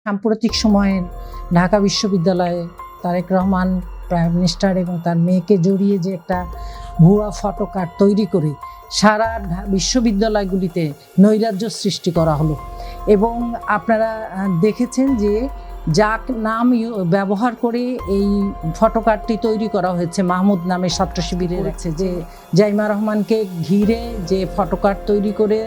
সাম্প্রতিক সময়ে ঢাকা বিশ্ববিদ্যালয়ে তারেক রহমান প্রাইম মিনিস্টার এবং তার মেয়েকে জড়িয়ে যে একটা ভুয়া ফটো কার্ড তৈরি করে সারা বিশ্ববিদ্যালয়গুলিতে নৈরাজ্য সৃষ্টি করা হলো। এবং আপনারা দেখেছেন যে যাক নাম ব্যবহার করে এই ফটো কার্ডটি তৈরি করা হয়েছে, মাহমুদ নামে ছাত্র শিবিরের আছে, যে জাইমা রহমানকে ঘিরে যে ফটো কার্ড তৈরি করে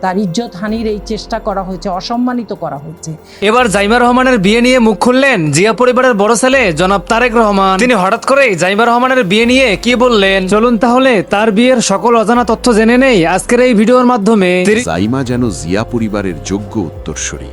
তার ইজ্জত হানির এই চেষ্টা করা হয়েছে, অসম্মানিত করা হয়েছে। এবার জাইমা রহমানের বিয়ে নিয়ে মুখ খুললেন জিয়া পরিবারের বড় ছেলে জনাব তারেক রহমান। তিনি হঠাৎ করে জাইমা রহমানের বিয়ে নিয়ে কি বললেন, চলুন তাহলে তার বিয়ের সকল অজানা তথ্য জেনে নেই আজকের এই ভিডিওর মাধ্যমে। জাইমা যেন জিয়া পরিবারের যোগ্য উত্তরসূরি,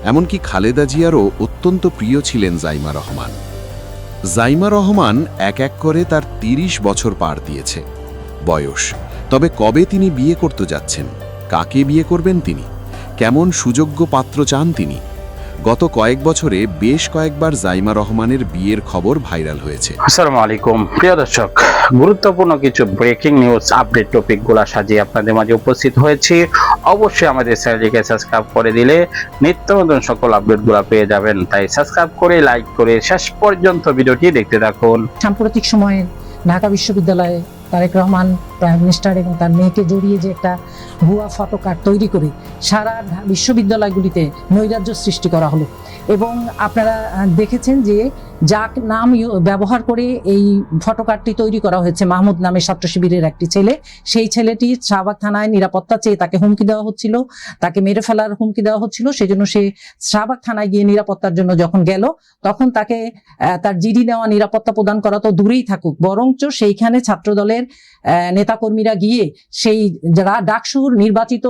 এমনকি খালেদা জিয়ারও অত্যন্ত প্রিয় ছিলেন জাইমা রহমান। জাইমা রহমান এক এক করে তার 30 বছর পার দিয়েছে বয়স। তবে কবে তিনি বিয়ে করতে যাচ্ছেন, কাকে বিয়ে করবেন তিনি, কেমন সুযোগ্য পাত্র চান তিনি, গত কয়েক বছরে বেশ কয়েকবার জাইমা রহমানের বিয়ের খবর ভাইরাল হয়েছে। আসসালামু আলাইকুম প্রিয় দর্শক, গুরুত্বপূর্ণ কিছু ব্রেকিং নিউজ আপডেট টপিকগুলো সাজিয়ে আপনাদের মাঝে উপস্থিত হয়েছি। অবশ্যই আমাদের চ্যানেলটিকে সাবস্ক্রাইব করে দিলে নিত্য নতুন সকল আপডেটগুলো পেয়ে যাবেন। তাই সাবস্ক্রাইব করে লাইক করে শেষ পর্যন্ত ভিডিওটি দেখতে থাকুন। সাম্প্রতিক সময়ে ঢাকা বিশ্ববিদ্যালয়ে তারেক রহমান প্রাইম মিনিস্টার এবং তার মেয়েকে জড়িয়ে যে একটা ভুয়া ফটো কার্ড তৈরি করে সারা বিশ্ববিদ্যালয়গুলিতে নৈরাজ্য সৃষ্টি করা হলো। এবং আপনারা দেখেছেন যে যাক নাম ব্যবহার করে এই ফটো কার্ডটি তৈরি করা হয়েছে, মাহমুদ নামে ছাত্র শিবিরের একটি ছেলে। সেই ছেলেটি শাহবাগ থানায় নিরাপত্তা চেয়ে তাকে হুমকি দেওয়া হচ্ছিল, তাকে মেরে ফেলার হুমকি দেওয়া হচ্ছিল। সেই জন্য সে শাহবাগ থানায় গিয়ে নিরাপত্তার জন্য যখন গেল, তখন তাকে তার জিডি নেওয়া নিরাপত্তা প্রদান করা তো দূরেই থাকুক, বরঞ্চ সেইখানে ছাত্রদলের নেতাকর্মীরা গিয়ে সেই যারা ডাকসুর নির্বাচিত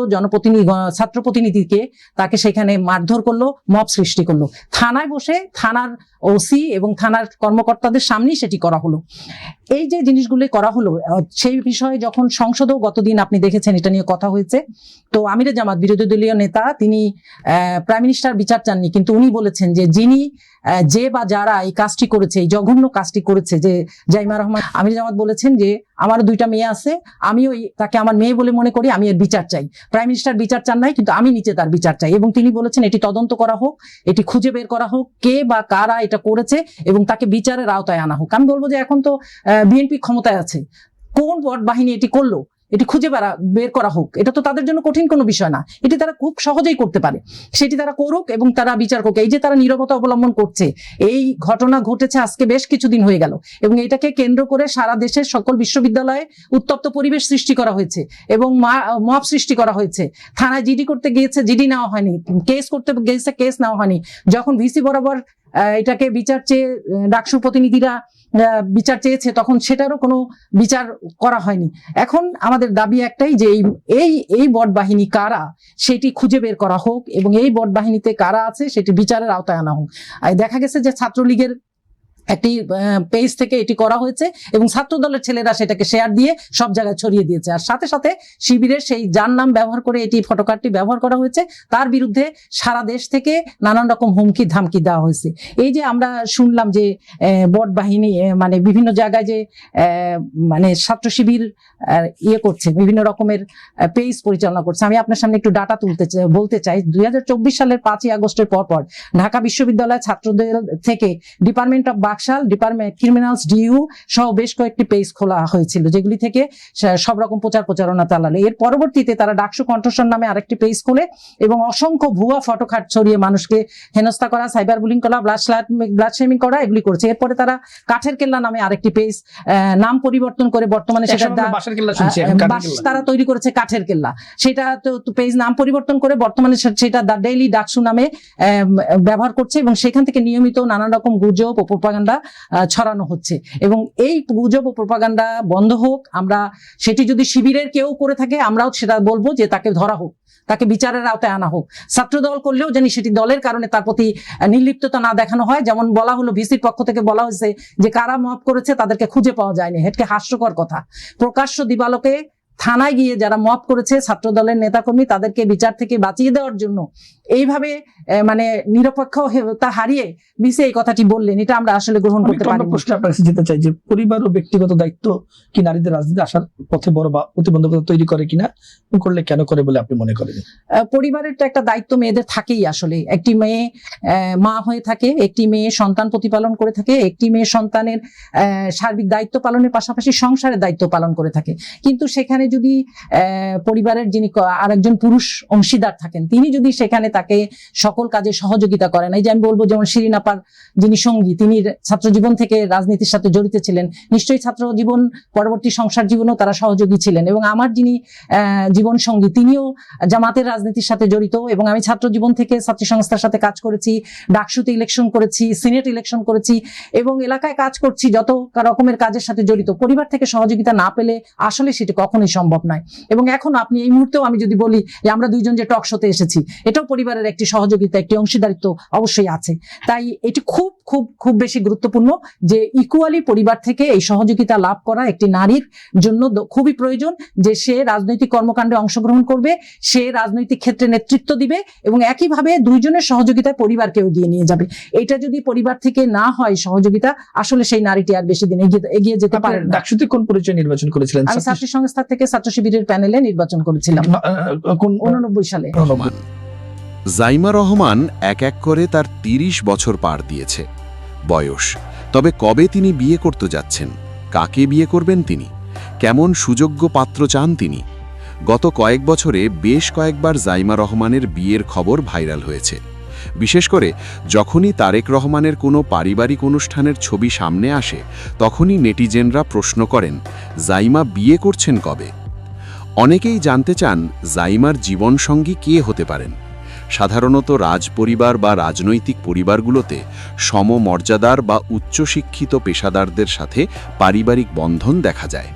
ছাত্র প্রতিনিধিকে তাকে সেখানে মারধর করলো, মব সৃষ্টি করলো। থানায় বসে থানার ওসি এবং থানার কর্মকর্তাদের সামনেই সেটি করা হলো। এই যে জিনিসগুলো করা হলো, সেই বিষয়ে যখন সংসদেও গতদিন আপনি দেখেছেন এটা নিয়ে কথা হয়েছে, তো আমিরে জামাত বিরোধী দলীয় নেতা তিনি প্রাইম মিনিস্টার বিচার চাননি, কিন্তু উনি বলেছেন যে যিনি যে বা যারা এই কাজটি করেছে, এই জঘন্য কাজটি করেছে, যে জাইমা রহমান, আমির জামাত বলেছেন যে আমারও 2টা মেয়ে আছে, আমিও তাকে আমার মেয়ে বলে মনে করি, আমি এর বিচার চাই। প্রাইম মিনিস্টার বিচার চান নাই, কিন্তু আমি নিচে তার বিচার চাই। এবং তিনি বলেছেন এটি তদন্ত করা হোক, এটি খুঁজে বের করা হোক কে বা কারা এটা করেছে এবং তাকে বিচারের আওতায় আনা হোক। আমি বলবো যে এখন তো বিএনপি ক্ষমতায় আছে, কোন বট বাহিনী এটি করলো এটি খুঁজে বের করা হোক। এটা তো তাদের জন্য কঠিন কোনো বিষয় না, এটি তারা খুব সহজেই করতে পারে। সেটি তারা করুক এবং তারা বিচার করুক। এই যে তারা নীরবতা অবলম্বন করছে, এই ঘটনা ঘটেছে আজকে বেশ কিছুদিন হয়ে গেল, এবং এটাকে কেন্দ্র করে সারা দেশের সকল বিশ্ববিদ্যালয়ে উত্তপ্ত পরিবেশ সৃষ্টি করা হয়েছে এবং মব সৃষ্টি করা হয়েছে। থানায় জিডি করতে গিয়েছে, জিডি নেওয়া হয়নি, কেস করতে গিয়েছে, কেস নেওয়া হয়নি। যখন ভিসি বরাবর এটাকে বিচার চেয়ে ডাকসু প্রতিনিধিরা বিচার চেয়েছে, তখন সেটারও কোনো বিচার করা হয়নি। এখন আমাদের দাবি একটাই যে এই বট বাহিনী কারা সেটি খুঁজে বের করা হোক এবং এই বট বাহিনীতে কারা আছে সেটি বিচারের আওতায় আনা হোক। দেখা গেছে যে ছাত্রলীগের একটি পেজ থেকে এটি করা হয়েছে এবং ছাত্র দলের ছেলেরা সেটাকে শেয়ার দিয়ে সব জায়গায় ছড়িয়ে দিয়েছে। আর সাথে সাথে শিবিরের সেই যার নাম ব্যবহার করে এটি ফটোকার্ডটি ব্যবহার করা হয়েছে, তার বিরুদ্ধে সারা দেশ থেকে নানান রকম হুমকি ধামকি দেওয়া হয়েছে। এই যে আমরা শুনলাম যে বট বাহিনী মানে বিভিন্ন জায়গায় যে মানে ছাত্র শিবির করছে, বিভিন্ন রকমের পেজ পরিচালনা করছে। আমি আপনার সামনে একটু ডাটা বলতে চাই। 2024 সালের 5ই আগস্টের পরপর ঢাকা বিশ্ববিদ্যালয় ছাত্রদের থেকে department of department criminals DU সহ বেশ কয়েকটি পেজ খোলা হয়েছিল, যেগুলি থেকে সব রকম প্রচারণা চালালো। এর পরবর্তীতে তারা ডাকসু কণ্ঠস্বর নামে আরেকটি পেজ খোলে এবং অসংখ্য ভুয়া ফটো কার্ড ছড়িয়ে মানুষকে হেনস্থা করা, সাইবার বুলিং করা, ব্লাড শেমিং করা, এগুলি করছে। এরপরে তারা কাঠের কেল্লা নামে আরেকটি পেজ নাম পরিবর্তন করে বর্তমানে সেটা তারা তৈরি করেছে কাঠের কেল্লা। সেটা তো পেজ নাম পরিবর্তন করে বর্তমানে সেটা দ্য ডেইলি ডাকসু নামে ব্যবহার করছে এবং সেখান থেকে নিয়মিত নানান রকম গুজব ও প্রোপাগান্ডা ছড়ানো হচ্ছে। এবং এই গুজব ও প্রোপাগান্ডা বন্ধ হোক। আমরা সেটি যদি শিবিরের কেউ করে থাকে, আমরাও সেটা বলবো যে তাকে ধরা হোক, তাকে বিচারের আওতায় আনা হোক। ছাত্রদল করলেও জানি সেটি দলের কারণে তার প্রতি নির্লিপ্ততা না দেখানো হয়। যেমন বলা হলো, ভিসির পক্ষ থেকে বলা হয়েছে যে কারা মব করেছে তাদেরকে খুঁজে পাওয়া যায়নি। এটাকে হাস্যকর কথা। প্রকাশ্য দিবালোকে থানায় গিয়ে যারা মব করেছে ছাত্র দলের নেতাকর্মী তাদেরকে বিচার থেকে বাঁচিয়ে দেওয়ার জন্য এইভাবে মানে নিরপেক্ষতা হারিয়ে বিসে এই কথাটি বললেন, এটা আমরা আসলে গ্রহণ আমি করতে একটু অন্য পারি। প্রশ্নে আপনার কাছে যেতে চাই যে পরিবার ও ব্যক্তিগত দায়িত্ব কি নারীদের রাজনীতি আসার পথে বড় বা প্রতিবন্ধকতা তৈরি করে কিনা, করলে কেন করে বলে আপনি মনে করেন? পরিবারের তো একটা দায়িত্ব মেয়েদের থাকেই। আসলে একটি মেয়ে মা হয়ে থাকে, একটি মেয়ে সন্তান প্রতিপালন করে থাকে, একটি মেয়ে সন্তানের সার্বিক দায়িত্ব পালনের পাশাপাশি সংসারের দায়িত্ব পালন করে থাকে। কিন্তু সেখানে যদি পরিবারের যিনি আরেকজন পুরুষ অংশীদার থাকেন, তিনি যদি সেখানে তাকে সকল কাজে সহযোগিতা করেন, এই যে আমি বলবো যেমন শিরিন আপার যিনি সঙ্গী, তিনি ছাত্র জীবন থেকে রাজনীতির সাথে জড়িত ছিলেন, নিশ্চয়ই ছাত্র জীবন পরবর্তী সংসার জীবনেও তারা সহযোগী ছিলেন। এবং আমার যিনি জীবন সঙ্গী, তিনিও জামাতের রাজনীতির সাথে জড়িত, এবং আমি ছাত্র জীবন থেকে ছাত্রী সংস্থার সাথে কাজ করেছি, ডাকসুতে ইলেকশন করেছি, সিনেট ইলেকশন করেছি, এবং এলাকায় কাজ করছি, যত রকমের কাজের সাথে জড়িত। পরিবার থেকে সহযোগিতা না পেলে আসলে সেটা কখনোই সম্ভব নয়। এবং এখন আপনি এই মুহূর্তেও আমি যদি বলি যে আমরা দুইজন যে টক শোতে এসেছি, এটাও পরিবারের একটি সহযোগিতা, একটি অংশীদারিত্ব অবশ্যই আছে। তাই এটি খুব খুব খুব বেশি গুরুত্বপূর্ণ যে ইকুয়ালি পরিবার থেকে এই সহযোগিতা লাভ করা একটি নারীর জন্য খুবই প্রয়োজন, যে সে রাজনৈতিক কর্মকাণ্ডে অংশগ্রহণ করবে, সে রাজনৈতিক ক্ষেত্রে নেতৃত্ব দিবে, এবং একইভাবে দুইজনের সহযোগিতায় পরিবারকে এগিয়ে নিয়ে যাবে। এটা যদি পরিবার থেকে না হয় সহযোগিতা, আসলে সেই নারীটি আর বেশি দিন এগিয়ে যেতে পারে না। ডাকসুতে কোন পরিচয় নির্বাচন করেছিলেন? আমি ছাত্রী সংস্থা থেকে ছাত্র শিবিরের প্যানেলে নির্বাচন করেছিলাম কোন 89 সালে। জাইমা রহমান এক এক করে তার 30 বছর পার দিয়েছে বয়স। তবে কবে তিনি বিয়ে করতে যাচ্ছেন, কাকে বিয়ে করবেন তিনি, কেমন সুযোগ্য পাত্র চান তিনি? গত কয়েক বছরে বেশ কয়েকবার জাইমা রহমানের বিয়ের খবর ভাইরাল হয়েছে। বিশেষ করে যখনই তারেক রহমানের কোনো পারিবারিক অনুষ্ঠানের ছবি সামনে আসে, তখনই নেটিজেনরা প্রশ্ন করেন জাইমা বিয়ে করছেন কবে। অনেকেই জানতে চান জাইমার জীবনসঙ্গী কে হতে পারেন। সাধারণত রাজপরিবার বা রাজনৈতিক পরিবারগুলোতে সমমর্যাদার বা উচ্চশিক্ষিত পেশাদারদের সাথে পারিবারিক বন্ধন দেখা যায়।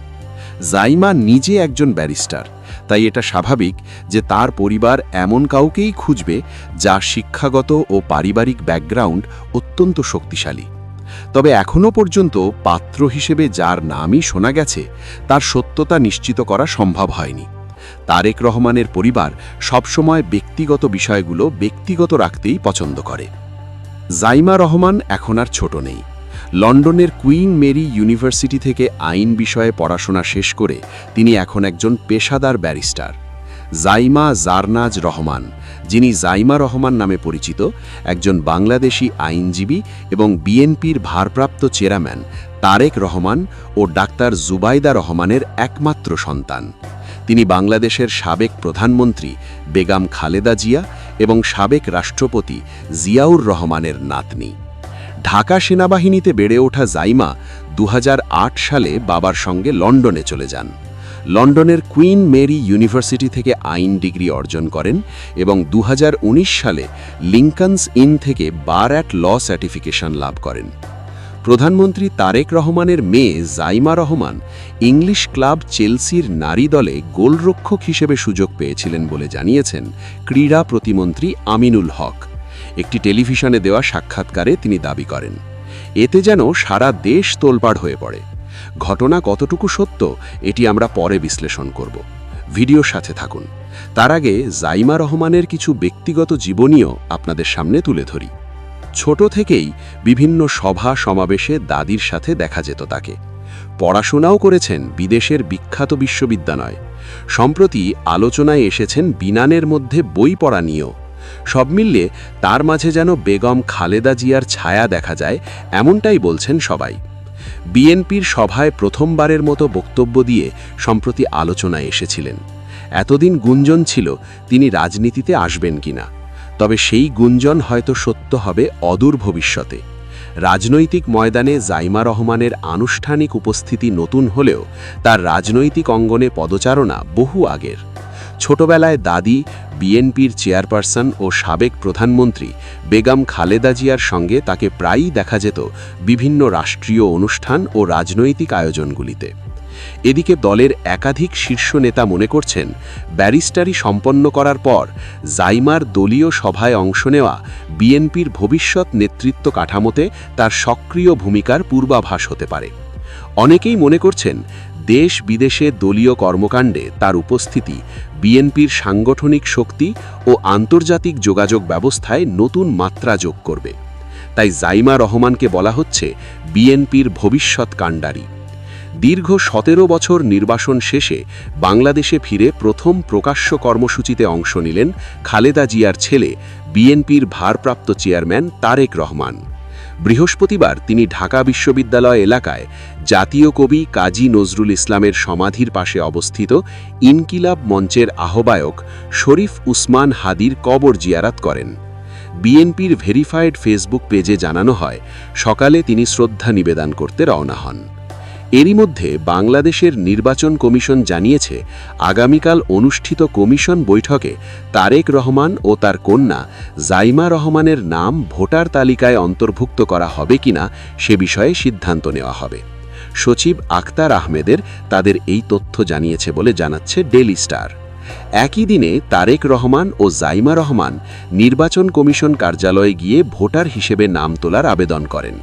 জাইমা নিজে একজন ব্যারিস্টার, তাই এটা স্বাভাবিক যে তার পরিবার এমন কাউকেই খুঁজবে যার শিক্ষাগত ও পারিবারিক ব্যাকগ্রাউন্ড অত্যন্ত শক্তিশালী। তবে এখনও পর্যন্ত পাত্র হিসেবে যার নামই শোনা গেছে, তার সত্যতা নিশ্চিত করা সম্ভব হয়নি। তারেক রহমানের পরিবার সবসময় ব্যক্তিগত বিষয়গুলো ব্যক্তিগত রাখতেই পছন্দ করে। জাইমা রহমান এখন আর ছোট নেই। লন্ডনের কুইন মেরি ইউনিভার্সিটি থেকে আইন বিষয়ে পড়াশোনা শেষ করে তিনি এখন একজন পেশাদার ব্যারিস্টার। জাইমা জারনাজ রহমান, যিনি জাইমা রহমান নামে পরিচিত, একজন বাংলাদেশি আইনজীবী এবং বিএনপির ভারপ্রাপ্ত চেয়ারম্যান তারেক রহমান ও ডাক্তার জুবাইদা রহমানের একমাত্র সন্তান। তিনি বাংলাদেশের সাবেক প্রধানমন্ত্রী বেগম খালেদা জিয়া এবং সাবেক রাষ্ট্রপতি জিয়াউর রহমানের নাতনি। ঢাকা সেনাবাহিনীতে বেড়ে ওঠা জাইমা 2008 সালে বাবার সঙ্গে লন্ডনে চলে যান। লন্ডনের কুইন মেরি ইউনিভার্সিটি থেকে আইন ডিগ্রি অর্জন করেন এবং 2019 সালে লিঙ্কনস ইন থেকে বার অ্যাট ল সার্টিফিকেশন লাভ করেন। প্রধানমন্ত্রী তারেক রহমানের মেয়ে জাইমা রহমান ইংলিশ ক্লাব চেলসির নারী দলে গোলরক্ষক হিসেবে সুযোগ পেয়েছিলেন বলে জানিয়েছেন ক্রীড়া প্রতিমন্ত্রী আমিনুল হক। একটি টেলিভিশনে দেওয়া সাক্ষাৎকারে তিনি দাবি করেন, এতে যেন সারা দেশ তোলপাড় হয়ে পড়ে। ঘটনা কতটুকু সত্য এটি আমরা পরে বিশ্লেষণ করব। ভিডিওর সাথে থাকুন। তার আগে জাইমা রহমানের কিছু ব্যক্তিগত জীবনীও আপনাদের সামনে তুলে ধরি। ছোট থেকেই বিভিন্ন সভা সমাবেশে দাদির সাথে দেখা যেত তাকে। পড়াশোনাও করেছেন বিদেশের বিখ্যাত বিশ্ববিদ্যালয়। সম্প্রতি আলোচনায় এসেছেন বিনানের মধ্যে বই পড়া নিয়েও। সব মিলিয়ে তার মাঝে যেন বেগম খালেদা জিয়ার ছায়া দেখা যায়, এমনটাই বলছেন সবাই। বিএনপির সভায় প্রথমবারের মতো বক্তব্য দিয়ে সম্প্রতি আলোচনায় এসেছিলেন। এতদিন গুঞ্জন ছিল তিনি রাজনীতিতে আসবেন কিনা, তবে সেই গুঞ্জন হয়তো সত্য হবে অদূর ভবিষ্যতে। রাজনৈতিক ময়দানে জাইমা রহমানের আনুষ্ঠানিক উপস্থিতি নতুন হলেও তার রাজনৈতিক অঙ্গনে পদচারণা বহু আগের। ছোটবেলায় দাদি, বিএনপির চেয়ারপারসন ও সাবেক প্রধানমন্ত্রী বেগম খালেদা জিয়ার সঙ্গে তাকে প্রায়ই দেখা যেত বিভিন্ন রাষ্ট্রীয় অনুষ্ঠান ও রাজনৈতিক আয়োজনগুলিতে। এদিকে দলের একাধিক শীর্ষ নেতা মনে করছেন, ব্যারিস্টারি সম্পন্ন করার পর জাইমার দলীয় সভায় অংশ নেওয়া বিএনপির ভবিষ্যৎ নেতৃত্ব কাঠামোতে তার সক্রিয় ভূমিকার পূর্বাভাস হতে পারে। অনেকেই মনে করছেন, দেশ বিদেশে দলীয় কর্মকাণ্ডে তার উপস্থিতি বিএনপির সাংগঠনিক শক্তি ও আন্তর্জাতিক যোগাযোগ ব্যবস্থায় নতুন মাত্রা যোগ করবে। তাই জাইমা রহমানকে বলা হচ্ছে বিএনপির ভবিষ্যৎ কাণ্ডারি। দীর্ঘ ১৭ বছর নির্বাসন শেষে বাংলাদেশে ফিরে প্রথম প্রকাশ্য কর্মসূচিতে অংশ নিলেন খালেদা জিয়ার ছেলে বিএনপির ভারপ্রাপ্ত চেয়ারম্যান তারেক রহমান। বৃহস্পতিবার তিনি ঢাকা বিশ্ববিদ্যালয় এলাকায় জাতীয় কবি কাজী নজরুল ইসলামের সমাধির পাশে অবস্থিত ইনকিলাব মঞ্চের আহ্বায়ক শরীফ উসমান হাদির কবর জিয়ারাত করেন। বিএনপির ভেরিফাইড ফেসবুক পেজে জানানো হয়, সকালে তিনি শ্রদ্ধা নিবেদন করতে রওনা হন। এরই মধ্যে বাংলাদেশের নির্বাচন কমিশন জানিয়েছে, আগামীকাল অনুষ্ঠিত কমিশন বৈঠকে তারেক রহমান ও তার কন্যা জাইমা রহমানের নাম ভোটার তালিকায় অন্তর্ভুক্ত করা হবে কিনা সে বিষয়ে সিদ্ধান্ত নেওয়া হবে। সচিব আখতার আহমেদের তাদের এই তথ্য জানিয়েছে বলে জানাচ্ছে ডেইলি স্টার। একই দিনে তারেক রহমান ও জাইমা রহমান নির্বাচন কমিশন কার্যালয়ে গিয়ে ভোটার হিসেবে নাম তোলার আবেদন করেন।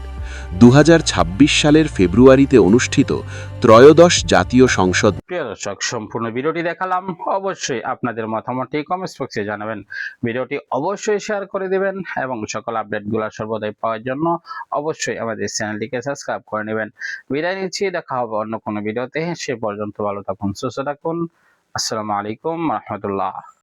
২০২৬ সালের ফেব্রুয়ারিতে অনুষ্ঠিত ত্রয়োদশ জাতীয় সংসদ। প্রিয় দর্শক, সম্পূর্ণ ভিডিওটি দেখালাম। অবশ্যই আপনাদের মতামতটি কমেন্টস বক্সে জানাবেন। ভিডিওটি অবশ্যই শেয়ার করে দিবেন এবং সকল আপডেটগুলো সর্বদাই পাওয়ার জন্য অবশ্যই আমাদের চ্যানেলটিকে সাবস্ক্রাইব করে নেবেন। বিদায় নিচ্ছি, দেখা হবে অন্য কোনো ভিডিওতে। সে পর্যন্ত ভালো থাকুন, সুস্থ থাকুন। আসসালামু আলাইকুম রহমতুল্লাহ।